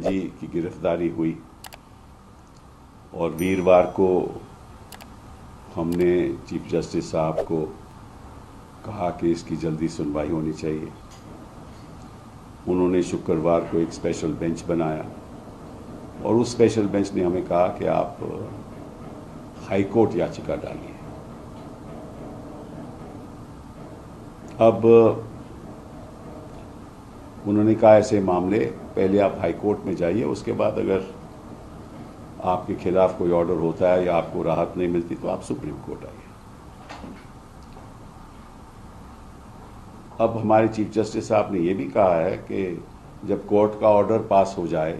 जी की गिरफ्तारी हुई और वीरवार को हमने चीफ जस्टिस साहब को कहा कि इसकी जल्दी सुनवाई होनी चाहिए। उन्होंने शुक्रवार को एक स्पेशल बेंच बनाया और उस स्पेशल बेंच ने हमें कहा कि आप हाई कोर्ट याचिका डालिए। अब उन्होंने कहा ऐसे मामले पहले आप हाई कोर्ट में जाइए, उसके बाद अगर आपके खिलाफ कोई ऑर्डर होता है या आपको राहत नहीं मिलती तो आप सुप्रीम कोर्ट आइए। अब हमारे चीफ जस्टिस साहब ने यह भी कहा है कि जब कोर्ट का ऑर्डर पास हो जाए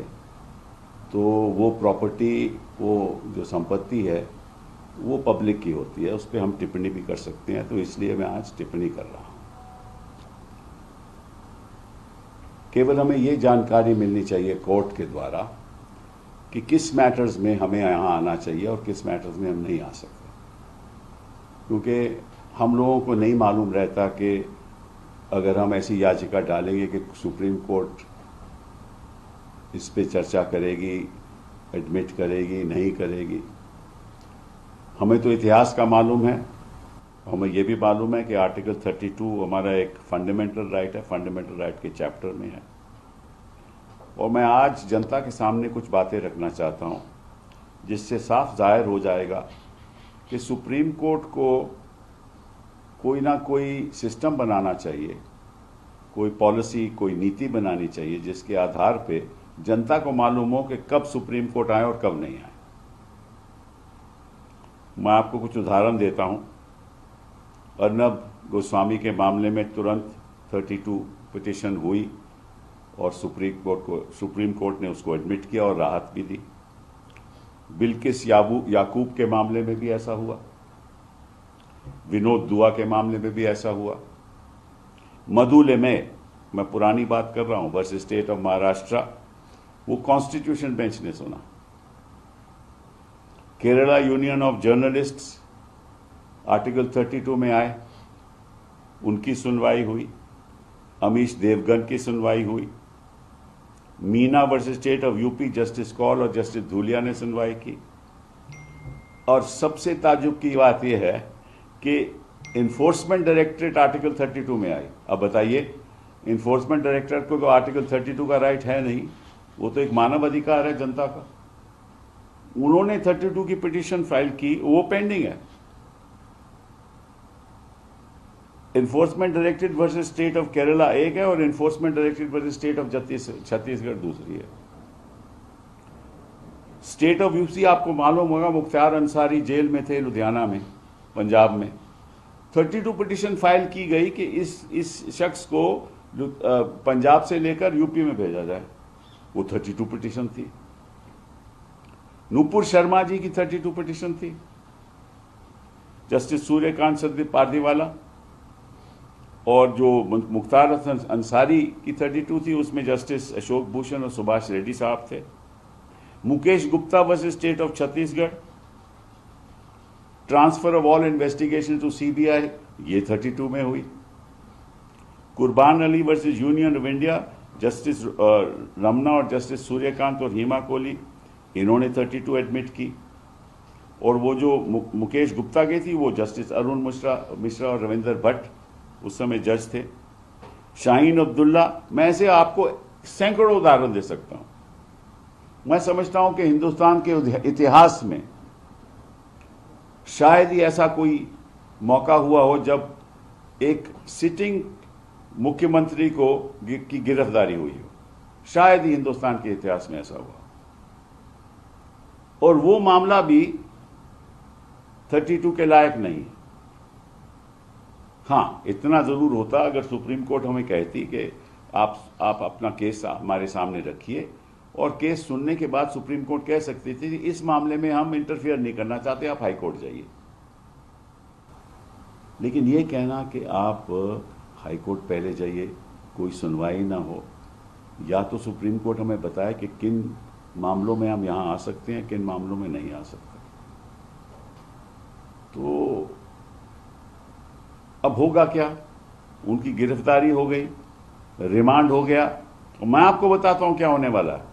तो वो प्रॉपर्टी, वो जो संपत्ति है वो पब्लिक की होती है, उस पर हम टिप्पणी भी कर सकते हैं। तो इसलिए मैं आज टिप्पणी कर रहा हूं। केवल हमें ये जानकारी मिलनी चाहिए कोर्ट के द्वारा कि किस मैटर्स में हमें यहाँ आना चाहिए और किस मैटर्स में हम नहीं आ सकते, क्योंकि हम लोगों को नहीं मालूम रहता कि अगर हम ऐसी याचिका डालेंगे कि सुप्रीम कोर्ट इस पे चर्चा करेगी, एडमिट करेगी, नहीं करेगी। हमें तो इतिहास का मालूम है, हमें यह भी मालूम है कि आर्टिकल 32 हमारा एक फंडामेंटल राइट है, फंडामेंटल राइट के चैप्टर में है। और मैं आज जनता के सामने कुछ बातें रखना चाहता हूं जिससे साफ जाहिर हो जाएगा कि सुप्रीम कोर्ट को कोई ना कोई सिस्टम बनाना चाहिए, कोई पॉलिसी, कोई नीति बनानी चाहिए जिसके आधार पे जनता को मालूम हो कि कब सुप्रीम कोर्ट आए और कब नहीं आए। मैं आपको कुछ उदाहरण देता हूं। अर्नब गोस्वामी के मामले में तुरंत 32 पिटीशन हुई और सुप्रीम कोर्ट ने उसको एडमिट किया और राहत भी दी। बिल्किस याकूब के मामले में भी ऐसा हुआ, विनोद दुआ के मामले में भी ऐसा हुआ। मधुले में, मैं पुरानी बात कर रहा हूं, वर्सेस स्टेट ऑफ महाराष्ट्र, वो कॉन्स्टिट्यूशन बेंच ने सुना। Kerala union of journalists article 32 में आए, उनकी सुनवाई हुई। अमीश देवगन की सुनवाई हुई। Meena versus state of UP, justice Kaul और जस्टिस धूलिया ने सुनवाई की। और सबसे ताज्जुब की बात यह है कि इन्फोर्समेंट डायरेक्टरेट आर्टिकल 32 में आई। अब बताइए, इन्फोर्समेंट डायरेक्टरेट को तो आर्टिकल 32 का राइट है नहीं, वो तो एक मानव अधिकार है जनता का। उन्होंने 32 की पिटीशन फाइल की, वो पेंडिंग है। Enforcement directorate versus state of Kerala एक है और enforcement directorate versus state of Chhattisgarh दूसरी है। स्टेट ऑफ यूपी, आपको मालूम होगा, मुख्तार अंसारी जेल में थे लुधियाना में, पंजाब में। 32 पिटीशन फाइल की गई कि इस शख्स को पंजाब से लेकर यूपी में भेजा जाए। वो 32 पिटीशन थी। नूपुर शर्मा जी की 32 पिटीशन थी। जस्टिस सूर्यकांत संदीप पारदीवाला और जो मुख्तार अंसारी की 32 थी, उसमें जस्टिस अशोक भूषण और सुभाष रेड्डी साहब थे। Mukesh Gupta versus state of Chhattisgarh, transfer of all investigation to CBI, ये 32 में हुई। Qurban Ali versus union of India, justice Ramana और जस्टिस सूर्यकांत और हीमा कोहली, इन्होंने 32 एडमिट की। और वो जो मुकेश गुप्ता की थी, वो जस्टिस अरुण मिश्रा और रविंदर भट्ट उस समय जज थे। शाहीन अब्दुल्ला, मैं ऐसे आपको सैकड़ों उदाहरण दे सकता हूं। मैं समझता हूं कि हिंदुस्तान के इतिहास में शायद ही ऐसा कोई मौका हुआ हो जब एक सिटिंग मुख्यमंत्री की गिरफ्तारी हुई हो। शायद ही हिंदुस्तान के इतिहास में ऐसा हुआ। और वो मामला भी 32 के लायक नहीं। हाँ, इतना जरूर होता अगर सुप्रीम कोर्ट हमें कहती कि आप अपना केस हमारे सामने रखिए, और केस सुनने के बाद सुप्रीम कोर्ट कह सकती थी इस मामले में हम इंटरफियर नहीं करना चाहते, आप हाई कोर्ट जाइए। लेकिन ये कहना कि आप हाई कोर्ट पहले जाइए, कोई सुनवाई ना हो, या तो सुप्रीम कोर्ट हमें बताए कि किन मामलों में हम यहां आ सकते हैं, किन मामलों में नहीं आ सकते। तो अब होगा क्या? उनकी गिरफ्तारी हो गई, रिमांड हो गया, और मैं आपको बताता हूं क्या होने वाला है।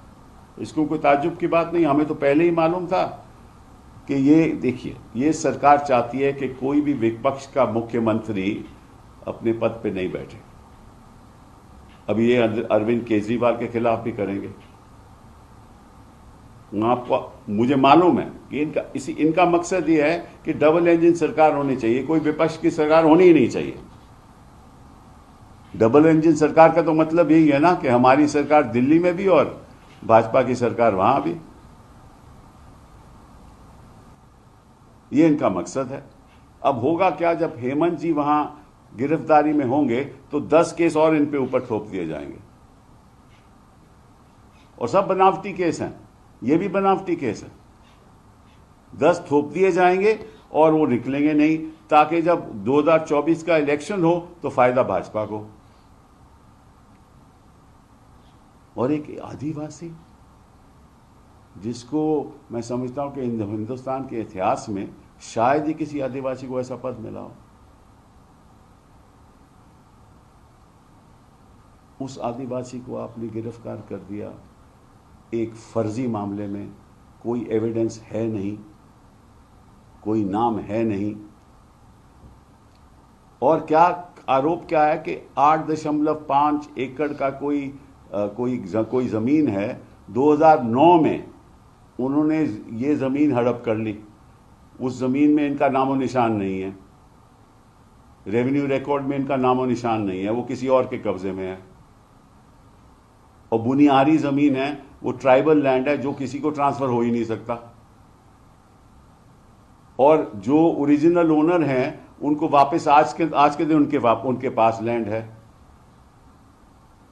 इसको कोई ताज्जुब की बात नहीं, हमें तो पहले ही मालूम था कि ये देखिए, ये सरकार चाहती है कि कोई भी विपक्ष का मुख्यमंत्री अपने पद पे नहीं बैठे। अब ये अरविंद केजरीवाल के खिलाफ भी करेंगे। आपको, मुझे मालूम है कि इनका मकसद ये है कि डबल इंजन सरकार होनी चाहिए, कोई विपक्ष की सरकार होनी ही नहीं चाहिए। डबल इंजन सरकार का तो मतलब यही है ना कि हमारी सरकार दिल्ली में भी और भाजपा की सरकार वहां भी, ये इनका मकसद है। अब होगा क्या, जब हेमंत जी वहां गिरफ्तारी में होंगे तो 10 केस और इन पे ऊपर थोप दिए जाएंगे, और सब बनावटी केस हैं, ये भी बनावटी केस है। 10 थोप दिए जाएंगे और वो निकलेंगे नहीं, ताकि जब 2024 का इलेक्शन हो तो फायदा भाजपा को। और एक आदिवासी, जिसको मैं समझता हूं कि हिंदुस्तान के इतिहास में शायद ही किसी आदिवासी को ऐसा पद मिला हो, उस आदिवासी को आपने गिरफ्तार कर दिया एक फर्जी मामले में। कोई एविडेंस है नहीं, कोई नाम है नहीं, और क्या आरोप क्या है कि 8.5 एकड़ का कोई जमीन है। 2009 में उन्होंने ये जमीन हड़प कर ली, उस जमीन में इनका नामो निशान नहीं है, रेवेन्यू रिकॉर्ड में इनका नामो निशान नहीं है, वो किसी और के कब्जे में है। और बुनियादी जमीन है, वो ट्राइबल लैंड है, जो किसी को ट्रांसफर हो ही नहीं सकता। और जो ओरिजिनल ओनर हैं उनको वापस आज के दिन उनके पास लैंड है।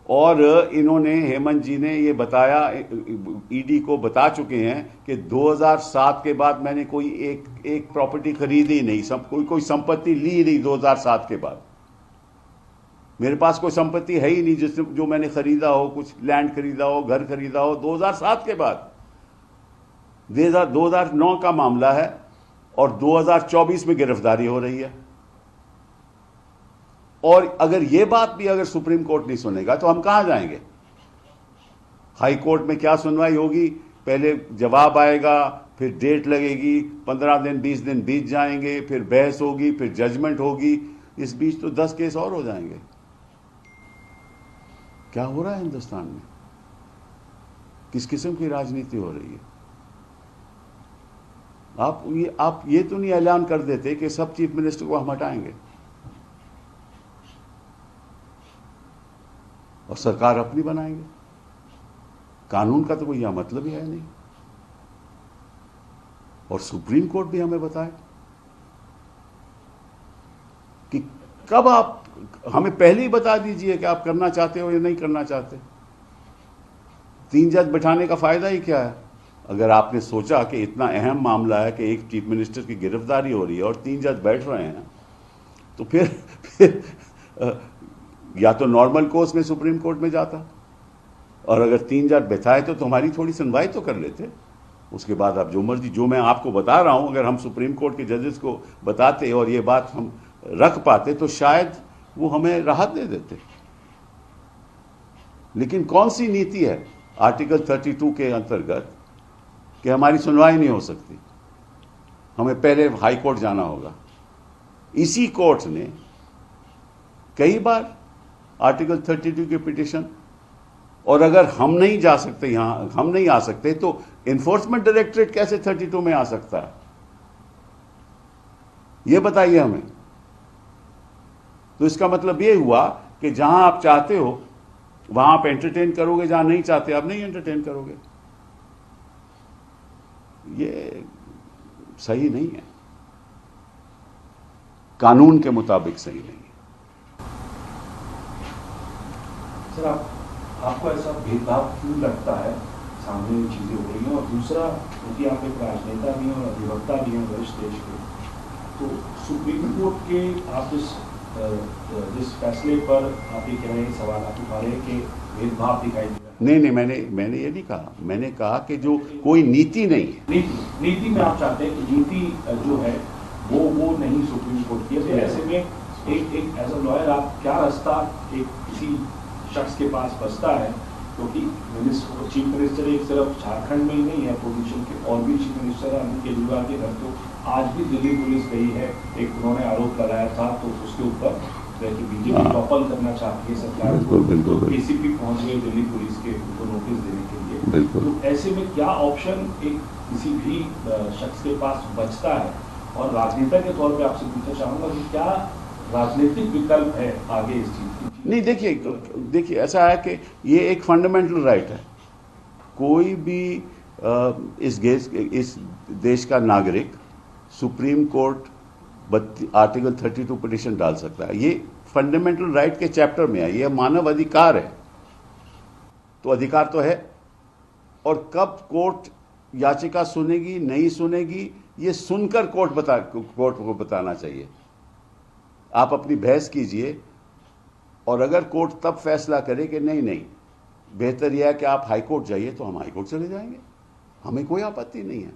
और इन्होंने, हेमंत जी ने ये बताया, ईडी को बता चुके हैं कि 2007 के बाद मैंने कोई एक प्रॉपर्टी खरीदी नहीं, कोई संपत्ति ली नहीं। 2007 के बाद मेरे पास कोई संपत्ति है ही नहीं जो मैंने खरीदा हो, कुछ लैंड खरीदा हो, घर खरीदा हो 2007 के बाद। 2009 का मामला है और 2024 में गिरफ्तारी हो रही है। और अगर ये बात भी अगर सुप्रीम कोर्ट नहीं सुनेगा तो हम कहां जाएंगे? हाई कोर्ट में क्या सुनवाई होगी? पहले जवाब आएगा, फिर डेट लगेगी, 15 दिन 20 दिन बीत जाएंगे, फिर बहस होगी, फिर जजमेंट होगी। इस बीच तो 10 केस और हो जाएंगे। क्या हो रहा है हिंदुस्तान में? किस किस्म की राजनीति हो रही है? आप ये तो नहीं ऐलान कर देते कि सब चीफ मिनिस्टर को हम हटाएंगे, और सरकार अपनी बनाएंगे। कानून का तो कोई यह मतलब ही है नहीं। और सुप्रीम कोर्ट भी हमें बताए कि कब आप, हमें पहले ही बता दीजिए कि आप करना चाहते हो या नहीं करना चाहते। 3 जज बैठाने का फायदा ही क्या है? अगर आपने सोचा कि इतना अहम मामला है कि एक चीफ मिनिस्टर की गिरफ्तारी हो रही है और 3 जज बैठ रहे हैं, तो फिर या तो नॉर्मल कोर्स में सुप्रीम कोर्ट में जाता, और अगर 3 जज बैठाए तो तुम्हारी थोड़ी सुनवाई तो कर लेते। उसके बाद आप जो मर्जी, जो मैं आपको बता रहा हूं, अगर हम सुप्रीम कोर्ट के जजेस को बताते और ये बात हम रख पाते तो शायद वो हमें राहत दे देते। लेकिन कौन सी नीति है आर्टिकल 32 के अंतर्गत कि हमारी सुनवाई नहीं हो सकती? हमें पहले हाई कोर्ट जाना होगा। इसी कोर्ट ने कई बार आर्टिकल 32 के पिटीशन, और अगर हम नहीं जा सकते, यहां हम नहीं आ सकते, तो एनफोर्समेंट डायरेक्टरेट कैसे 32 में आ सकता है? यह बताइए हमें। तो इसका मतलब यह हुआ कि जहां आप चाहते हो वहां आप एंटरटेन करोगे, जहां नहीं चाहते आप नहीं एंटरटेन करोगे। ये सही नहीं है, कानून के मुताबिक सही नहीं है। सर, आपको ऐसा भेदभाव क्यों लगता है? सामने ये चीजें हो रही हैं, और दूसरा, क्योंकि आप एक राजनेता भी हैं और अधिवक्ता भी हैं वरिष्ठ देश के, तो सुप्रीम कोर्ट के आप जिस फैसले पर आप ये कह रहे हैं, सवाल आप उठा रहे हैं कि भेदभाव दिखाई दे रहा है। नहीं, मैंने ये नहीं कहा। मैंने कहा कि जो कोई नीति नहीं है, नीति में आप चाहते हैं कि नीति जो है वो नहीं सुप्रीम कोर्ट की है। तो ऐसे में एक एज अ लॉयर आप क्या रास्ता एक किसी शख्स के पास बचता है क्योंकि चीफ मिनिस्टर एक सिर्फ झारखंड में ही नहीं है पोजीशन के, और भी चीफ मिनिस्टर है। अरविंद केजरीवाल के घर तो आज भी दिल्ली पुलिस गई है, एक उन्होंने आरोप लगाया था तो उसके ऊपर कि बीजेपी टॉपल करना चाहती है सरकार को, तो एसीपी पहुंच गए दिल्ली पुलिस के उनको नोटिस देने के लिए। तो ऐसे में क्या ऑप्शन एक किसी भी शख्स के पास बचता है? और राजनेता के तौर पे आपसे पूछना चाहूंगा कि क्या राजनीतिक विकल्प है आगे इस चीज की? नहीं, देखिए ऐसा है कि ये एक फंडामेंटल राइट है। कोई भी इस देश का नागरिक सुप्रीम कोर्ट आर्टिकल 32 पिटिशन डाल सकता है। ये फंडामेंटल राइट के चैप्टर में है, ये मानव अधिकार है। तो अधिकार तो है, और कब कोर्ट याचिका सुनेगी नहीं सुनेगी ये सुनकर कोर्ट को बताना चाहिए। आप अपनी बहस कीजिए, और अगर कोर्ट तब फैसला करे कि नहीं बेहतर यह है कि आप हाई कोर्ट जाइए, तो हम हाई कोर्ट चले जाएंगे, हमें कोई आपत्ति नहीं है।